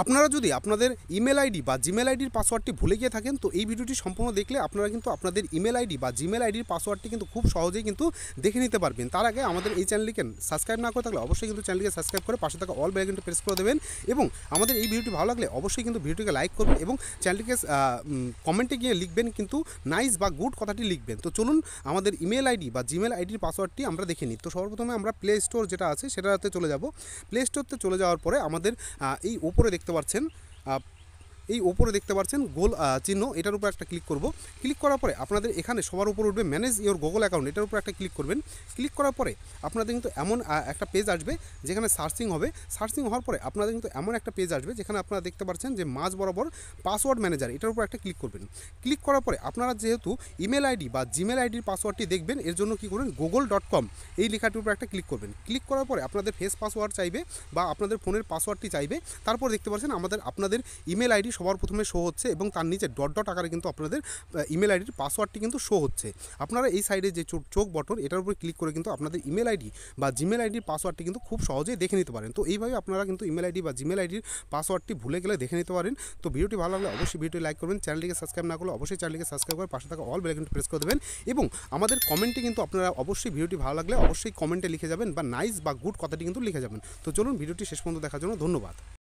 আপনারা যদি আপনাদের ইমেল আইডি বা জিমেল আইডির পাসওয়ার্ডটি ভুলে গিয়ে থাকেন, তো এই ভিডিওটি সম্পূর্ণ দেখলে আপনারা কিন্তু আপনাদের ইমেল আইডি বা জিমেল আইডির পাসওয়ার্ডটি কিন্তু খুব সহজেই কিন্তু দেখে নিতে পারবেন। তার আগে আমাদের এই চ্যানেলটিকে সাবস্ক্রাইব না করে থাকলে অবশ্যই কিন্তু চ্যানেলটিকে সাবস্ক্রাইব করে পাশে থাকা অল বেল আইকনটি প্রেস করে দেবেন এবং আমাদের এই ভিডিওটি ভালো লাগলে অবশ্যই কিন্তু ভিডিওটিকে লাইক করবেন এবং চ্যানেলটিকে কমেন্টে গিয়ে লিখবেন কিন্তু নাইস বা গুড কথাটি লিখবেন। তো চলুন আমাদের ইমেল আইডি বা জিমেল আইডির পাসওয়ার্ডটি আমরা দেখে নিই। তো সর্বপ্রথমে আমরা প্লে স্টোর যেটা আছে সেটাতে চলে যাব। প্লে স্টোরতে চলে যাওয়ার পরে আমাদের এই উপরে দেখতে পাচ্ছেন গোল চিহ্ন, এটার উপর একটা ক্লিক করব। ক্লিক করার পরে আপনাদের এখানে সবার উপর উঠবে ম্যানেজ ইওর গুগল অ্যাকাউন্ট, এটার উপর একটা ক্লিক করবেন। ক্লিক করার পরে আপনাদের কিন্তু এমন একটা পেজ আসবে যেখানে সার্চিং হবে। সার্চিং হওয়ার পরে আপনাদের কিন্তু এমন একটা পেজ আসবে যেখানে আপনারা দেখতে পাচ্ছেন যে মাঝ বরাবর পাসওয়ার্ড ম্যানেজার, এটার উপর একটা ক্লিক করবেন। ক্লিক করার পরে আপনারা যেহেতু ইমেল আইডি বা জিমেল আইডির পাসওয়ার্ডটি দেখবেন, এর জন্য কী করবেন, google.com এই লেখাটির উপর একটা ক্লিক করবেন। ক্লিক করার পরে আপনাদের ফেস পাসওয়ার্ড চাইবে বা আপনাদের ফোনের পাসওয়ার্ডটি চাইবে। তারপর দেখতে পাচ্ছেন আপনাদের ইমেল আইডি সবার প্রথমে শো হচ্ছে এবং তার নিচে ডট ডট আকারে কিন্তু আপনাদের ইমেল আইডির পাসওয়ার্ডটি কিন্তু শো হচ্ছে। আপনারা এই সাইডে যে চোখ বটন, এটার উপর ক্লিক করে কিন্তু আপনাদের ইমেল আইডি বা জিমেল আইডির পাসওয়ার্ডটি কিন্তু খুব সহজেই দেখে নিতে পারেন। তো এইভাবে আপনারা কিন্তু ইমেল আইডি বা জিমেল আইডির পাসওয়ার্ডটি ভুলে গেলে দেখে নিতে পারেন। তো ভিডিওটি ভালো লাগলে অবশ্যই ভিডিওটি লাইক করবেন, চ্যানেলটিকে সাবস্ক্রাইব না করলে অবশ্যই চ্যানেলটিকে সাবস্ক্রাইব করে পাশে থাকা অল বেল আইকনটি প্রেস করে দেবেন এবং আমাদের কমেন্টে কিন্তু আপনারা অবশ্যই ভিডিওটি ভালো লাগলে অবশ্যই কমেন্টে লিখে যাবেন বা নাইস বা গুড কথাটি কিন্তু লিখে যাবেন। তো চলুন ভিডিওটি শেষ পর্যন্ত দেখার জন্য ধন্যবাদ।